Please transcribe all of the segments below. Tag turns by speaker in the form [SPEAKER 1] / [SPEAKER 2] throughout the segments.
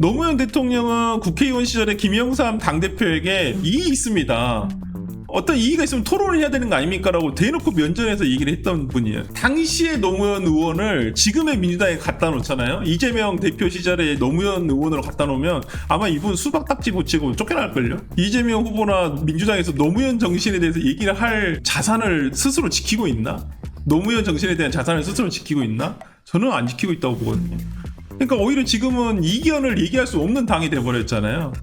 [SPEAKER 1] 노무현 대통령은 국회의원 시절에 김영삼 당대표에게 이익이 있습니다. 어떤 이의가 있으면 토론을 해야 되는 거 아닙니까라고 대놓고 면전에서 얘기를 했던 분이에요. 당시에 노무현 의원을 지금의 민주당에 갖다 놓잖아요. 이재명 대표 시절에 노무현 의원으로 갖다 놓으면 아마 이분 수박 딱지 붙이고 쫓겨날걸요. 이재명 후보나 민주당에서 노무현 정신에 대해서 얘기를 할 자산을 스스로 지키고 있나? 노무현 정신에 대한 자산을 스스로 지키고 있나? 저는 안 지키고 있다고 보거든요. 그러니까 오히려 지금은 이견을 얘기할 수 없는 당이 돼버렸잖아요.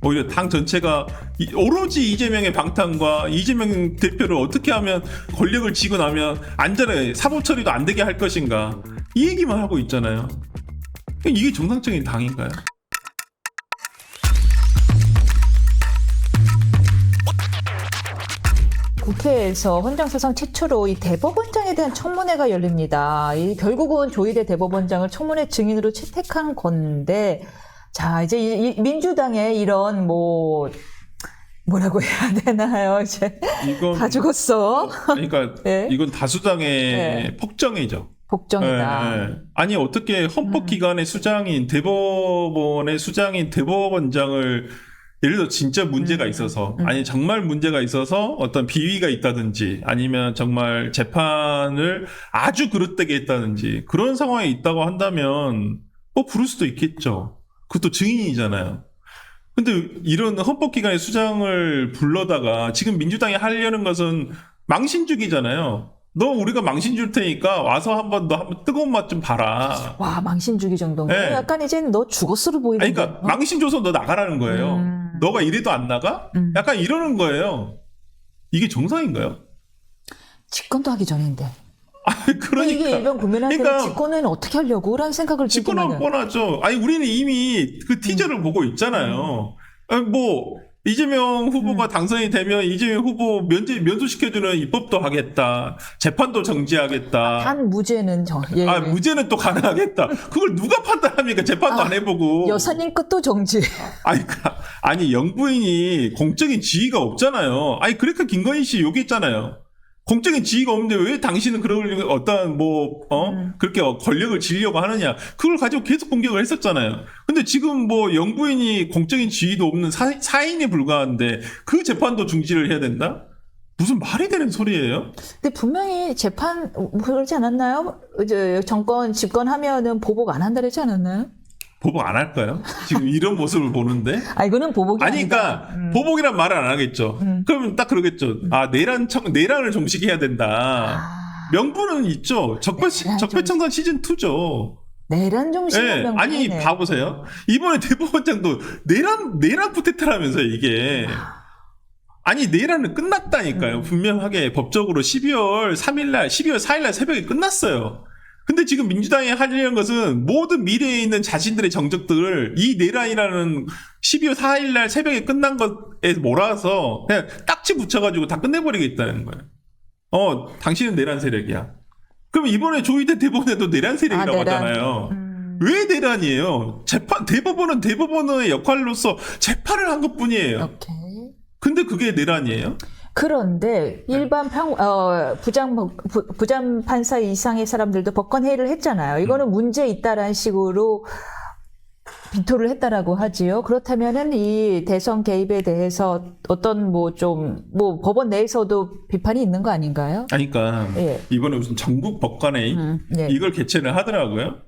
[SPEAKER 1] 오히려 당 전체가 오로지 이재명의 방탄과 이재명 대표를 어떻게 하면 권력을 쥐고 나면 안전하게 사법 처리도 안 되게 할 것인가, 이 얘기만 하고 있잖아요. 이게 정상적인 당인가요?
[SPEAKER 2] 국회에서 헌정사상 최초로 이 대법원장에 대한 청문회가 열립니다. 결국은 조희대 대법원장을 청문회 증인으로 채택한 건데, 자, 이제 이 민주당의 이런 뭐라고 해야 되나요? 이제
[SPEAKER 1] 이건
[SPEAKER 2] 다 죽었어.
[SPEAKER 1] 그러니까
[SPEAKER 2] 네.
[SPEAKER 1] 이건 다수당의
[SPEAKER 2] 네.
[SPEAKER 1] 폭정이죠.
[SPEAKER 2] 복정이다.
[SPEAKER 1] 네. 아니 어떻게 헌법기관의 수장인 대법원의 수장인 대법원장을 예를 들어 진짜 문제가 있어서 아니 정말 문제가 있어서 어떤 비위가 있다든지 아니면 정말 재판을 아주 그릇되게 했다든지 그런 상황에 있다고 한다면 부를 수도 있겠죠. 그것도 증인이잖아요. 근데 이런 헌법기관의 수장을 불러다가 지금 민주당이 하려는 것은 망신 주기잖아요. 너 우리가 망신 줄 테니까 와서 한번 뜨거운 맛 좀 봐라.
[SPEAKER 2] 와, 망신 주기 정도면
[SPEAKER 1] 네.
[SPEAKER 2] 약간 이제 너 죽었으로 보이는데.
[SPEAKER 1] 그러니까 망신 줘서 너 나가라는 거예요. 너가 이래도 안 나가? 약간 이러는 거예요. 이게 정상인가요?
[SPEAKER 2] 집권도 하기 전인데.
[SPEAKER 1] 그러니까
[SPEAKER 2] 이게 일반 국민한테 집권은 어떻게 하려고? 라는 생각을
[SPEAKER 1] 집권은 뻔하죠. 아니 우리는 이미 그 티저를 보고 있잖아요. 아니, 이재명 후보가 당선이 되면 이재명 후보 면도시켜주는 입법도 하겠다. 재판도 정지하겠다.
[SPEAKER 2] 단 무죄는
[SPEAKER 1] 무죄는 또 가능하겠다. 그걸 누가 판단합니까? 재판도 안 해보고.
[SPEAKER 2] 여사님 것도 정지.
[SPEAKER 1] 아니 영부인이 공적인 지위가 없잖아요. 아니 그러니까 김건희 씨 욕했잖아요. 공적인 지위가 없는데 왜 당신은 그럴 어떤 그렇게 권력을 지려고 하느냐. 그걸 가지고 계속 공격을 했었잖아요. 근데 지금 영부인이 공적인 지위도 없는 사인에 불과한데 그 재판도 중지를 해야 된다? 무슨 말이 되는 소리예요?
[SPEAKER 2] 근데 분명히 재판 그러지 않았나요? 이제 정권 집권하면은 보복 안 한다 그러지 않았나요?
[SPEAKER 1] 보복 안 할까요? 지금 이런 모습을 보는데?
[SPEAKER 2] 이거는 보복이
[SPEAKER 1] 아니까 보복이란 말을 안 하겠죠. 그러면 딱 그러겠죠. 내란을 종식해야 된다. 명분은 있죠. 적폐청산 시즌 2죠.
[SPEAKER 2] 내란 종식은 명분이네.
[SPEAKER 1] 아니 봐보세요. 이번에 대법원장도 내란 쿠데타라면서요 이게. 아니 내란은 끝났다니까요. 분명하게 법적으로 12월 4일날 새벽에 끝났어요. 근데 지금 민주당이 하려는 것은 모든 미래에 있는 자신들의 정적들을 이 내란이라는 12월 4일날 새벽에 끝난 것에 몰아서 그냥 딱지 붙여가지고 다 끝내버리겠다는 거예요. 당신은 내란 세력이야. 그럼 이번에 조희대 대법원에도 내란 세력이라고 하잖아요. 왜 내란이에요? 대법원은 대법원의 역할로서 재판을 한 것뿐이에요.
[SPEAKER 2] 오케이.
[SPEAKER 1] 근데 그게 내란이에요?
[SPEAKER 2] 그런데 일반 부장 판사 이상의 사람들도 법관 회의를 했잖아요. 이거는 문제 있다라는 식으로 비토를 했다라고 하지요. 그렇다면은 이 대선 개입에 대해서 어떤 법원 내에서도 비판이 있는 거 아닌가요?
[SPEAKER 1] 그러니까 이번에 무슨 전국 법관회의 이걸 개최를 하더라고요.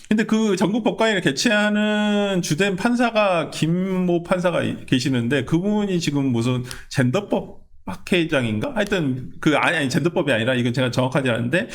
[SPEAKER 1] 근데 그 전국 법관회의를 개최하는 주된 판사가 김모 판사가 계시는데 그분이 지금 무슨 젠더법 학회장인가? 하여튼 아니 젠더법이 아니라 이건 제가 정확하지 않은데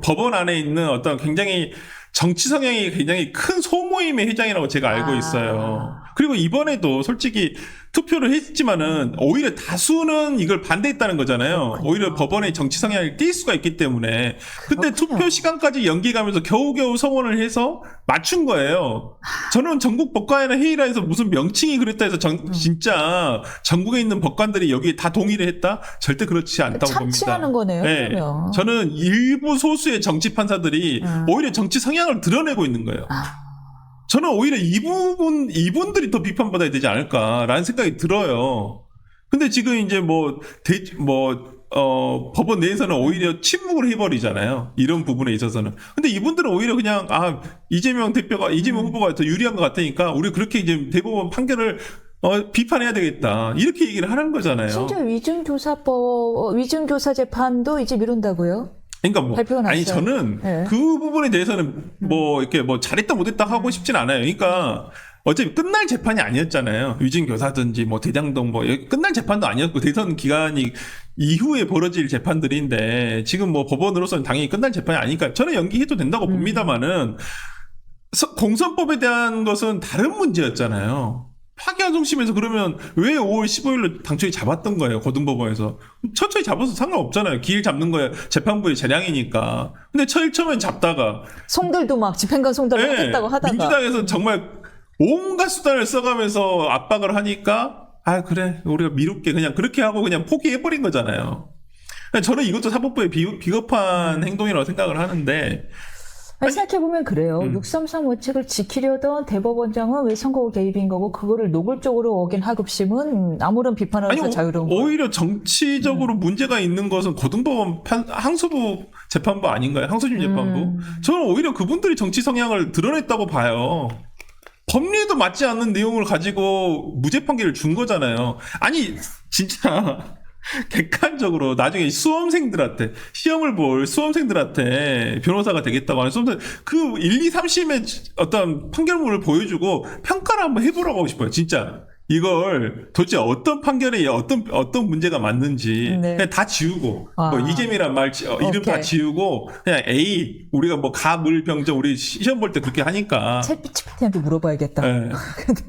[SPEAKER 1] 법원 안에 있는 어떤 굉장히 정치 성향이 굉장히 큰 소모임의 회장이라고 제가 알고 있어요. 그리고 이번에도 솔직히 투표를 했지만은 오히려 다수는 이걸 반대했다는 거잖아요. 오히려 법원의 정치 성향을 띌 수가 있기 때문에. 근데 투표 시간까지 연기가면서 겨우겨우 성원을 해서 맞춘 거예요. 저는 전국 법관이나 회의라 해서 무슨 명칭이 그랬다 해서 진짜 전국에 있는 법관들이 여기에 다 동의를 했다? 절대 그렇지 않다고 봅니다.
[SPEAKER 2] 참칭하는 거네요.
[SPEAKER 1] 네.
[SPEAKER 2] 그러면.
[SPEAKER 1] 저는 일부 소수의 정치 판사들이 오히려 정치 성향을 드러내고 있는 거예요. 저는 오히려 이분들이 더 비판받아야 되지 않을까라는 생각이 들어요. 근데 지금 이제 법원 내에서는 오히려 침묵을 해버리잖아요. 이런 부분에 있어서는. 근데 이분들은 오히려 그냥, 이재명 후보가 더 유리한 것 같으니까, 우리 그렇게 이제 대법원 판결을, 비판해야 되겠다. 이렇게 얘기를 하는 거잖아요.
[SPEAKER 2] 심지어 위증교사 재판도 이제 미룬다고요?
[SPEAKER 1] 그러니까 뭐,
[SPEAKER 2] 발표가 났어요.
[SPEAKER 1] 아니, 저는
[SPEAKER 2] 네.
[SPEAKER 1] 그 부분에 대해서는 이렇게 잘했다 못했다 하고 싶진 않아요. 그러니까, 어차피 끝날 재판이 아니었잖아요. 위증교사든지 대장동 끝날 재판도 아니었고 대선 기간이 이후에 벌어질 재판들인데 지금 법원으로서는 당연히 끝날 재판이 아니니까 저는 연기해도 된다고 봅니다만은 공선법에 대한 것은 다른 문제였잖아요. 파기환송심에서 그러면 왜 5월 15일로 당초에 잡았던 거예요? 고등법원에서. 천천히 잡아서 상관없잖아요. 기일 잡는 거야. 재판부의 재량이니까. 근데 처음엔 잡다가
[SPEAKER 2] 송들도 막 집행관 송달을 하겠다고 하다가
[SPEAKER 1] 민주당에서 정말 온갖 수단을 써가면서 압박을 하니까 그래 우리가 미룰게 그냥 그렇게 하고 그냥 포기해버린 거잖아요. 저는 이것도 사법부의 비겁한 행동이라고 생각을 하는데
[SPEAKER 2] 생각해보면 그래요. 633 원칙을 지키려던 대법원장은 왜 선거 개입인 거고 그거를 노골적으로 어긴 하급심은 아무런 비판하면서 자유로운 거예요.
[SPEAKER 1] 오히려 정치적으로 문제가 있는 것은 고등법원 항소부 재판부 아닌가요? 항소심 재판부. 저는 오히려 그분들이 정치 성향을 드러냈다고 봐요. 법리에도 맞지 않는 내용을 가지고 무죄 판결을 준 거잖아요. 아니 진짜 객관적으로 나중에 시험을 볼 수험생들한테 변호사가 되겠다고 하는 수험생 그 1, 2, 3심의 어떤 판결문을 보여주고 평가를 한번 해보라고 하고 싶어요. 진짜 이걸 도대체 어떤 판결에 어떤 문제가 맞는지 그냥 다 지우고 이재명이란 말 이름 다 지우고 그냥 A 우리가 가물병정 우리 시험 볼 때 그렇게 하니까
[SPEAKER 2] 챗GPT한테 물어봐야겠다.
[SPEAKER 1] 네.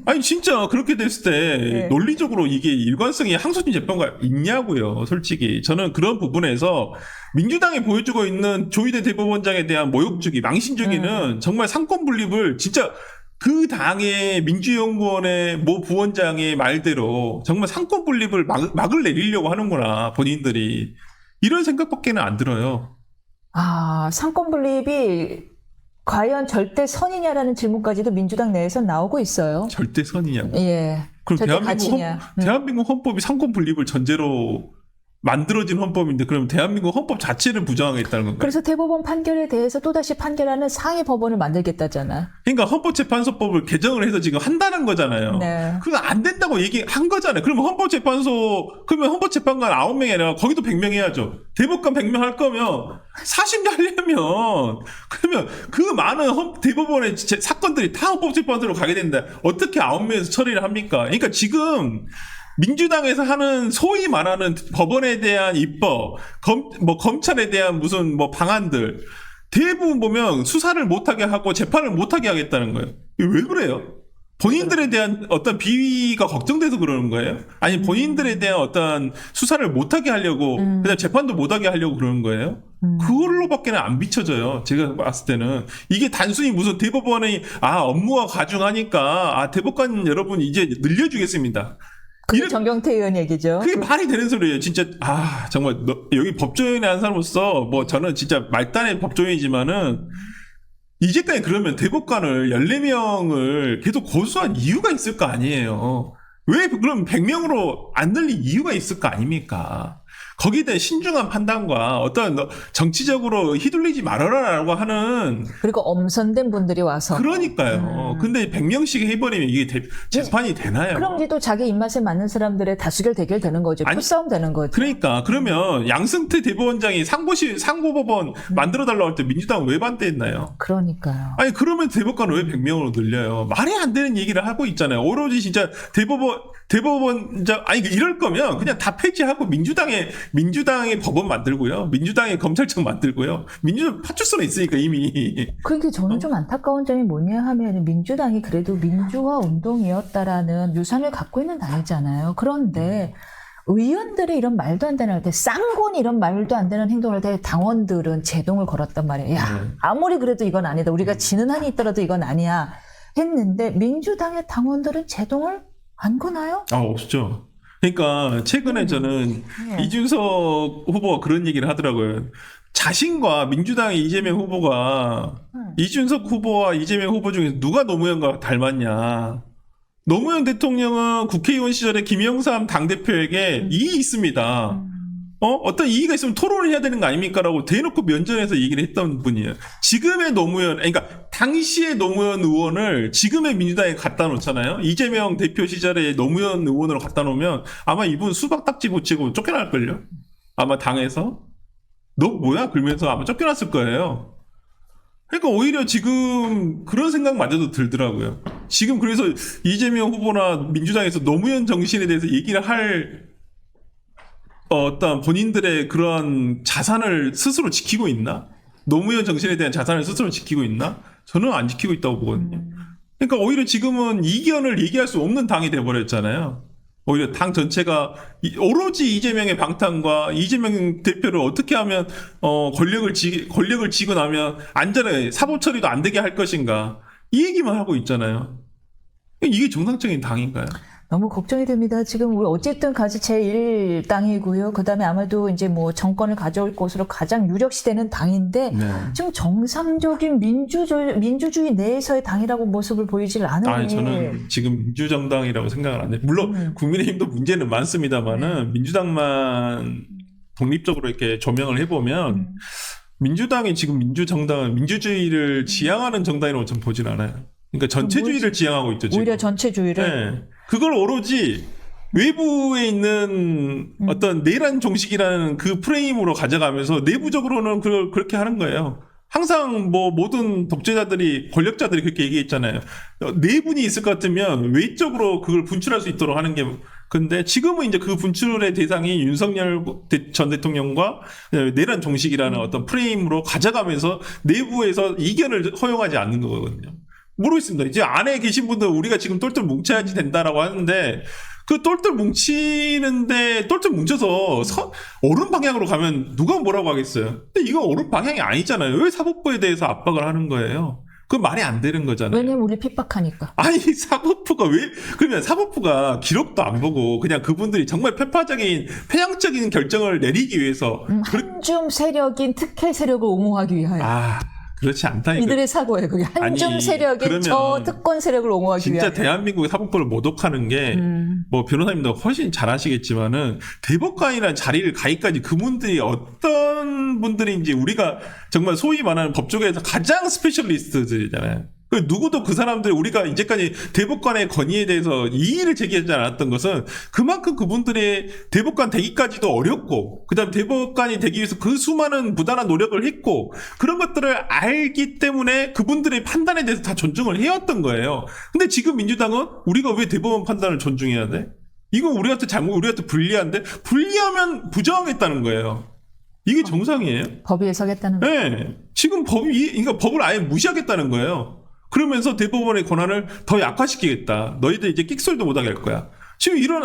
[SPEAKER 1] 아니 진짜 그렇게 됐을 때 논리적으로 이게 일관성이 항소심 재판과 있냐고요. 솔직히 저는 그런 부분에서 민주당이 보여주고 있는 조희대 대법원장에 대한 모욕주기 망신주기는 정말 상권 분립을 진짜 그 당의 민주연구원의 모 부원장의 말대로 정말 상권 분립을 막을 내리려고 하는구나 본인들이 이런 생각밖에는 안 들어요.
[SPEAKER 2] 상권 분립이 과연 절대 선이냐라는 질문까지도 민주당 내에서 나오고 있어요.
[SPEAKER 1] 절대 선이냐고.
[SPEAKER 2] 예.
[SPEAKER 1] 그럼 대한민국 헌법이 상권 분립을 전제로 만들어진 헌법인데 그럼 대한민국 헌법 자체를 부정하겠다는 건가요?
[SPEAKER 2] 그래서 대법원 판결에 대해서 또다시 판결하는 상위 법원을 만들겠다잖아.
[SPEAKER 1] 그러니까 헌법재판소법을 개정을 해서 지금 한다는 거잖아요.
[SPEAKER 2] 네.
[SPEAKER 1] 그거 안 된다고 얘기한 거잖아요. 그러면 그러면 헌법재판관 9명이 아니라 거기도 100명 해야죠. 대법관 100명 할 거면 40년 하려면 그러면 그 많은 대법원의 사건들이 다 헌법재판소로 가게 된다. 어떻게 9명에서 처리를 합니까? 그러니까 지금 민주당에서 하는 소위 말하는 법원에 대한 입법, 검찰에 대한 무슨 방안들 대부분 보면 수사를 못하게 하고 재판을 못하게 하겠다는 거예요. 이게 왜 그래요? 본인들에 대한 어떤 비위가 걱정돼서 그러는 거예요? 아니 본인들에 대한 어떤 수사를 못하게 하려고 그다음 재판도 못하게 하려고 그러는 거예요? 그걸로밖에는 안 비춰져요. 제가 봤을 때는 이게 단순히 무슨 대법원의 업무가 가중하니까 대법관 여러분 이제 늘려주겠습니다.
[SPEAKER 2] 그게 정경태 의원 얘기죠.
[SPEAKER 1] 그게 말이 되는 소리예요. 진짜 정말 여기 법조인의 한 사람으로서 저는 진짜 말단의 법조인이지만은 이제까지 그러면 대법관을 14명을 계속 고수한 이유가 있을 거 아니에요. 왜 그럼 100명으로 안 늘린 이유가 있을 거 아닙니까? 거기에 대한 신중한 판단과 어떤 정치적으로 휘둘리지 말아라라고 하는
[SPEAKER 2] 그리고 엄선된 분들이 와서
[SPEAKER 1] 그러니까요. 근데 100명씩 해버리면 이게 재판이 되나요?
[SPEAKER 2] 그럼 이제 또 자기 입맛에 맞는 사람들의 다수결 대결 되는 거죠. 풀싸움 되는 거죠.
[SPEAKER 1] 그러니까 그러면 양승태 대법원장이 상고법원 만들어달라고 할 때 민주당은 왜 반대했나요?
[SPEAKER 2] 그러니까요.
[SPEAKER 1] 아니 그러면 대법관을 왜 100명으로 늘려요? 말이 안 되는 얘기를 하고 있잖아요. 오로지 진짜 대법원장 이럴 거면 그냥 다 폐지하고 민주당의 법원 만들고요. 민주당의 검찰청 만들고요. 민주당 파출소는 있으니까 이미.
[SPEAKER 2] 그러니까 저는 좀 안타까운 점이 뭐냐 하면 민주당이 그래도 민주화 운동이었다라는 유산을 갖고 있는 당이잖아요. 그런데 의원들의 이런 말도 안 되는 할 때 쌍곤이 이런 말도 안 되는 행동을 할 때 당원들은 제동을 걸었단 말이에요. 아무리 그래도 이건 아니다. 우리가 지는 한이 있더라도 이건 아니야. 했는데 민주당의 당원들은 제동을 안 거나요?
[SPEAKER 1] 없죠. 그러니까 최근에 저는 이준석 후보가 그런 얘기를 하더라고요. 자신과 민주당의 이재명 후보가 이준석 후보와 이재명 후보 중에 누가 노무현과 닮았냐. 노무현 대통령은 국회의원 시절에 김영삼 당대표에게 이익이 있습니다. 어떤 이의가 있으면 토론을 해야 되는 거 아닙니까라고 대놓고 면전에서 얘기를 했던 분이에요. 지금의 노무현, 그러니까 당시의 노무현 의원을 지금의 민주당에 갖다 놓잖아요. 이재명 대표 시절에 노무현 의원으로 갖다 놓으면 아마 이분 수박 딱지 붙이고 쫓겨날걸요. 아마 당에서. 너 뭐야? 그러면서 아마 쫓겨났을 거예요. 그러니까 오히려 지금 그런 생각마저도 들더라고요. 지금 그래서 이재명 후보나 민주당에서 노무현 정신에 대해서 얘기를 할 어떤 본인들의 그런 자산을 스스로 지키고 있나? 노무현 정신에 대한 자산을 스스로 지키고 있나? 저는 안 지키고 있다고 보거든요. 그러니까 오히려 지금은 이견을 얘기할 수 없는 당이 돼버렸잖아요. 오히려 당 전체가 오로지 이재명의 방탄과 이재명 대표를 어떻게 하면 권력을 쥐고 나면 안전하게 사법 처리도 안 되게 할 것인가 이 얘기만 하고 있잖아요. 이게 정상적인 당인가요?
[SPEAKER 2] 너무 걱정이 됩니다. 지금 우리 어쨌든 가지 제1당이고요. 그다음에 아마도 이제 뭐 정권을 가져올 것으로 가장 유력시되는 당인데
[SPEAKER 1] 네.
[SPEAKER 2] 지금 정상적인 민주주의 내에서의 당이라고 모습을 보이질 않으니.
[SPEAKER 1] 아니, 저는 지금 민주정당이라고 생각을 안 해요. 물론 국민의힘도 문제는 많습니다만은 민주당만 독립적으로 이렇게 조명을 해보면 민주당이 지금 민주정당은 민주주의를 지향하는 정당이라고 저는 보진 않아요. 그러니까 전체주의를 지향하고 있죠. 지금.
[SPEAKER 2] 오히려 전체주의를.
[SPEAKER 1] 네. 그걸 오로지 외부에 있는 어떤 내란 정식이라는 그 프레임으로 가져가면서 내부적으로는 그걸 그렇게 하는 거예요. 항상 뭐 모든 독재자들이 권력자들이 그렇게 얘기했잖아요. 내분이 있을 것 같으면 외적으로 그걸 분출할 수 있도록 하는 게 근데 지금은 이제 그 분출의 대상이 윤석열 전 대통령과 내란 정식이라는 어떤 프레임으로 가져가면서 내부에서 이견을 허용하지 않는 거거든요. 모르겠습니다. 이제 안에 계신 분들 우리가 지금 똘똘 뭉쳐야지 된다라고 하는데 그 똘똘 뭉치는데 똘똘 뭉쳐서 옳은 방향으로 가면 누가 뭐라고 하겠어요. 근데 이거 옳은 방향이 아니잖아요. 왜 사법부에 대해서 압박을 하는 거예요? 그건 말이 안 되는 거잖아요.
[SPEAKER 2] 왜냐면 우리 핍박하니까.
[SPEAKER 1] 아니 사법부가 왜 그러면 사법부가 기록도 안 보고 그냥 그분들이 정말 편향적인 결정을 내리기 위해서
[SPEAKER 2] 한줌 세력인 특혜 세력을 옹호하기 위하여.
[SPEAKER 1] 그렇지 않다니까.
[SPEAKER 2] 이들의 사고예요. 그게 한줌 세력인 저 특권 세력을 옹호하기 위하여.
[SPEAKER 1] 진짜 대한민국의 사법부를 모독하는 게 뭐 변호사님도 훨씬 잘 아시겠지만은 대법관이라는 자리를 가기까지 그분들이 어떤 분들인지 우리가 정말 소위 말하는 법조계에서 가장 스페셜리스트들이잖아요. 누구도 그 사람들 우리가 이제까지 대법관의 건의에 대해서 이의를 제기하지 않았던 것은 그만큼 그분들의 대법관 되기까지도 어렵고 그다음 대법관이 되기 위해서 그 수많은 부단한 노력을 했고 그런 것들을 알기 때문에 그분들의 판단에 대해서 다 존중을 해왔던 거예요. 근데 지금 민주당은 우리가 왜 대법원 판단을 존중해야 돼? 이거 우리한테 우리한테 불리한데 불리하면 부정하겠다는 거예요. 이게 정상이에요?
[SPEAKER 2] 법 위에 서겠다는 거예요?
[SPEAKER 1] 네. 지금 그러니까 법을 아예 무시하겠다는 거예요. 그러면서 대법원의 권한을 더 약화시키겠다. 너희들 이제 끽소리도 못하게 할 거야. 지금 이런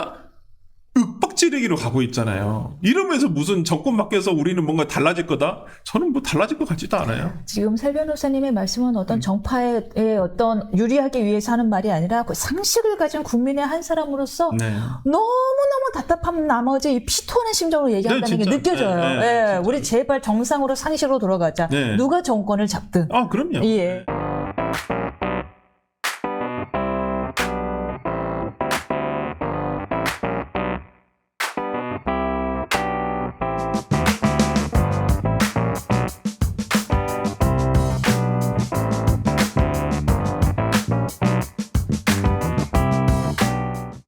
[SPEAKER 1] 윽박지르기로 가고 있잖아요. 이러면서 무슨 정권 바뀌어서 우리는 뭔가 달라질 거다? 저는 뭐 달라질 것 같지도 않아요.
[SPEAKER 2] 지금 설 변호사님의 말씀은 어떤 정파에 어떤 유리하기 위해서 하는 말이 아니라 그 상식을 가진 국민의 한 사람으로서 너무너무 답답한 나머지 이 피토하는 심정으로 얘기한다는 게 느껴져요. 우리 제발 정상으로 상식으로 돌아가자. 누가 정권을 잡든.
[SPEAKER 1] 그럼요.
[SPEAKER 2] 예.